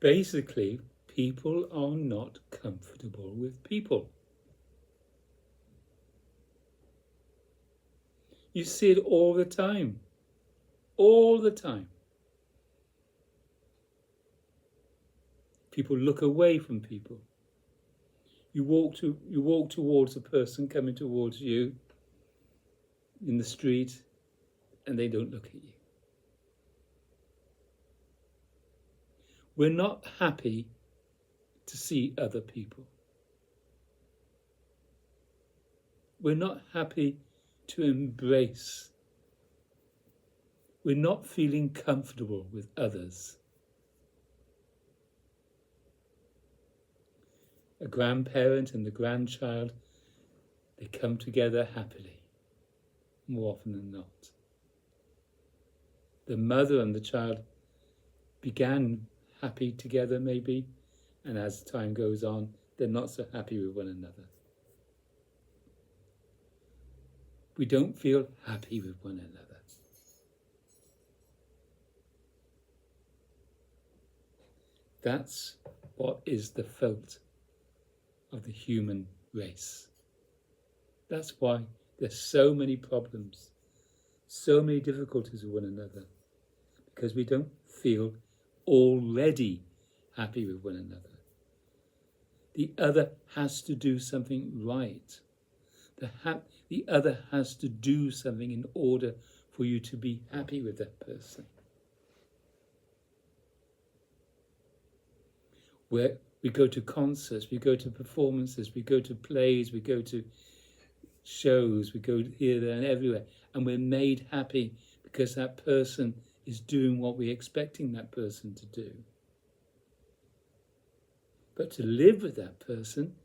Basically, people are not comfortable with people. You see it all the time. All the time. People look away from people. You walk towards a person coming towards you in the street, and they don't look at you. We're not happy to see other people. We're not happy to embrace. We're not feeling comfortable with others. A grandparent and the grandchild, they come together happily, more often than not. The mother and the child began happy together maybe, and as time goes on, they're not so happy with one another. We don't feel happy with one another. That's what is the fault of the human race. That's why there's so many problems, so many difficulties with one another, because we don't feel already happy with one another. The other has to do something right. The other has to do something in order for you to be happy with that person. Where we go to concerts, we go to performances, we go to plays, we go to shows, we go here, there and everywhere, and we're made happy because that person is doing what we're expecting that person to do. But to live with that person,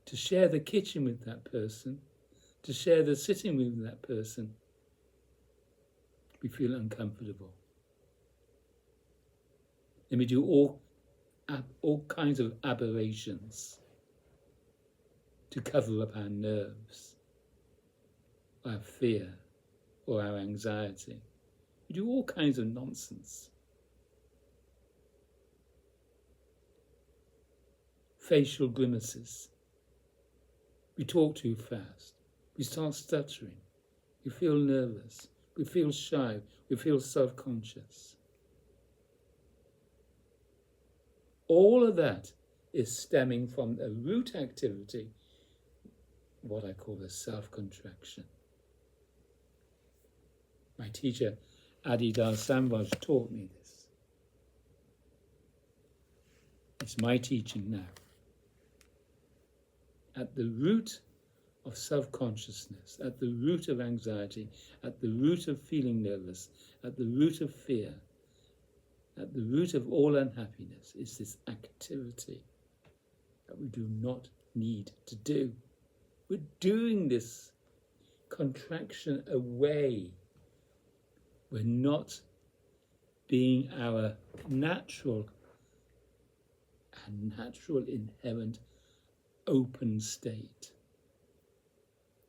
to share the kitchen with that person, to share the sitting room with that person, we feel uncomfortable. And we do all kinds of aberrations to cover up our nerves, our fear, or our anxiety. We do all kinds of nonsense. Facial grimaces. We talk too fast. We start stuttering. We feel nervous. We feel shy. We feel self-conscious. All of that is stemming from a root activity, what I call a self-contraction. My teacher, Adi Das Samvaj, taught me this. It's my teaching now. At the root of self-consciousness, at the root of anxiety, at the root of feeling nervous, at the root of fear, at the root of all unhappiness is this activity that we do not need to do. We're doing this contraction away. We're not being our natural inherent open state,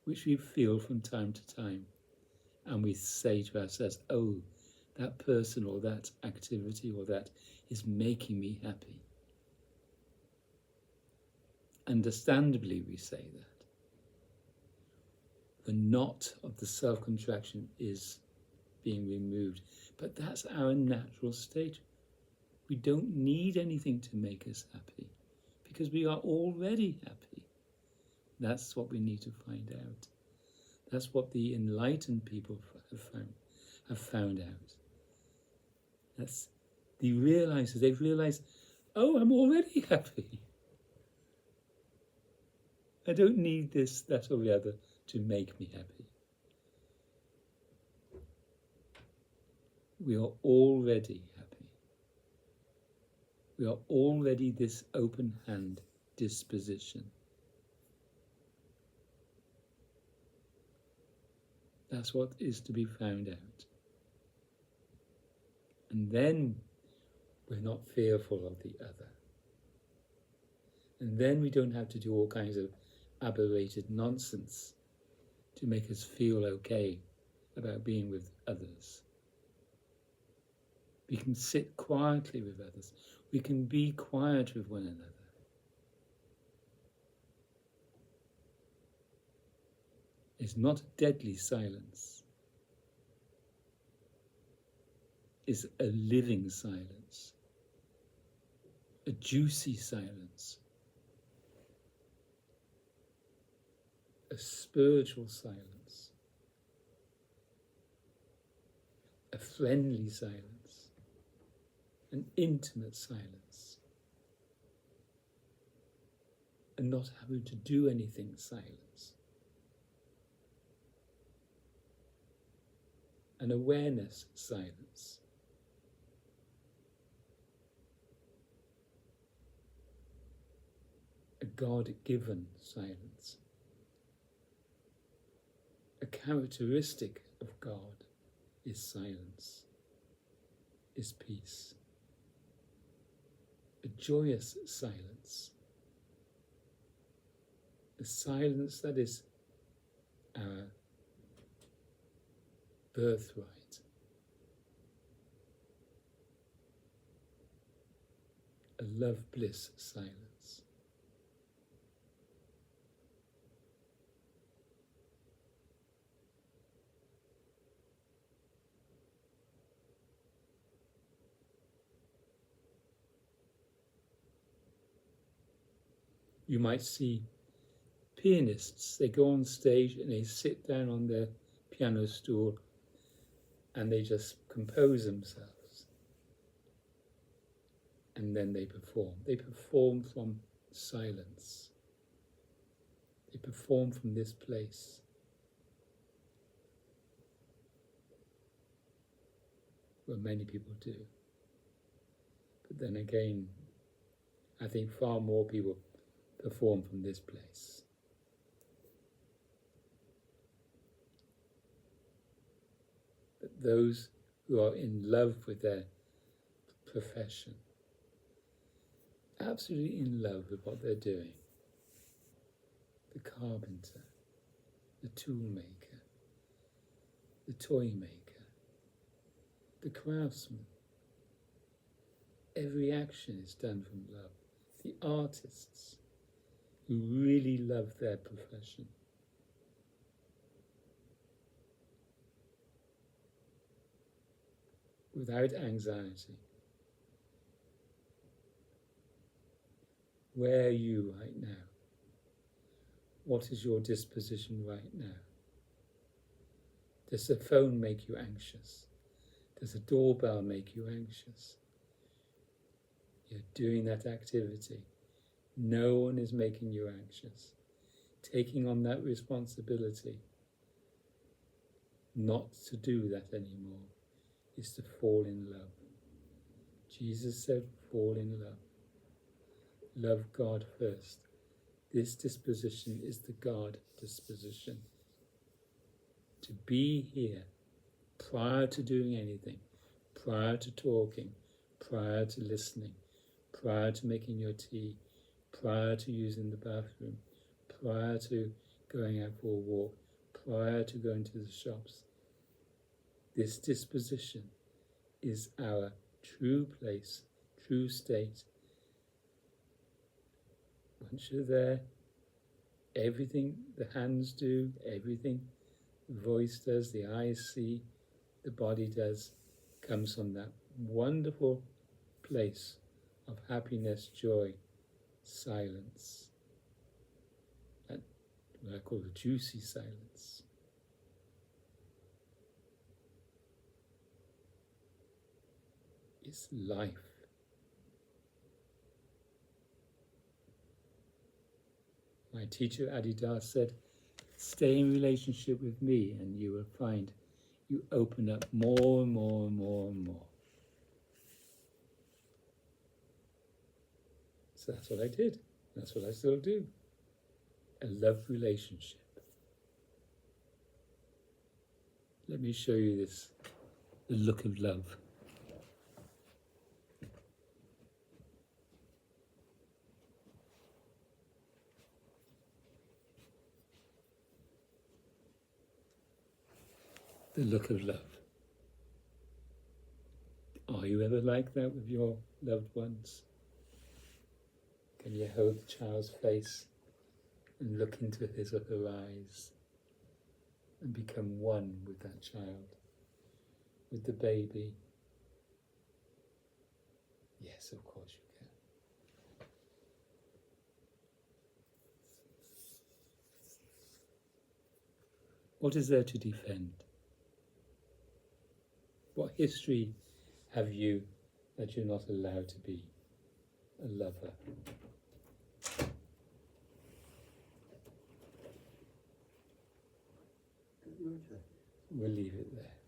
which we feel from time to time. And we say to ourselves, oh, that person or that activity or that is making me happy. Understandably, we say that. The knot of the self-contraction is being removed, but that's our natural state. We don't need anything to make us happy because we are already happy. That's what we need to find out. That's what the enlightened people have found out. They've realized, oh, I'm already happy. I don't need this, that or the other to make me happy. We are already happy. We are already this open hand disposition. That's what is to be found out. And then we're not fearful of the other. And then we don't have to do all kinds of aberrated nonsense to make us feel okay about being with others. We can sit quietly with others. We can be quiet with one another. It's not a deadly silence. It's a living silence, a juicy silence, a spiritual silence, a friendly silence, an intimate silence, and not having to do anything silence. An awareness silence. A God-given silence. A characteristic of God is silence, is peace. A joyous silence. A silence that is our birthright. A love bliss silence. You might see pianists, they go on stage and they sit down on their piano stool and they just compose themselves. And then they perform. They perform from silence. They perform from this place. Well, many people do. But then again, I think far more people perform from this place. But those who are in love with their profession, absolutely in love with what they're doing, the carpenter, the tool maker, the toy maker, the craftsman, every action is done from love. The artists who really love their profession. Without anxiety. Where are you right now? What is your disposition right now? Does the phone make you anxious? Does a doorbell make you anxious? You're doing that activity. No one is making you anxious. Taking on that responsibility not to do that anymore is to fall in love. Jesus said, fall in love. Love God first. This disposition is the God disposition. To be here prior to doing anything, prior to talking, prior to listening, prior to making your tea, prior to using the bathroom, prior to going out for a walk, prior to going to the shops. This disposition is our true place, true state. Once you're there, everything the hands do, everything the voice does, the eyes see, the body does, comes from that wonderful place of happiness, joy, silence. That what I call the juicy silence. It's life. My teacher Adidas said, stay in relationship with me and you will find you open up more and more and more and more. So that's what I did. That's what I still do. A love relationship. Let me show you this, the look of love. The look of love. Are you ever like that with your loved ones? Can you hold the child's face and look into his or her eyes and become one with that child, with the baby? Yes, of course you can. What is there to defend? What history have you that you're not allowed to be a lover? We'll leave it there.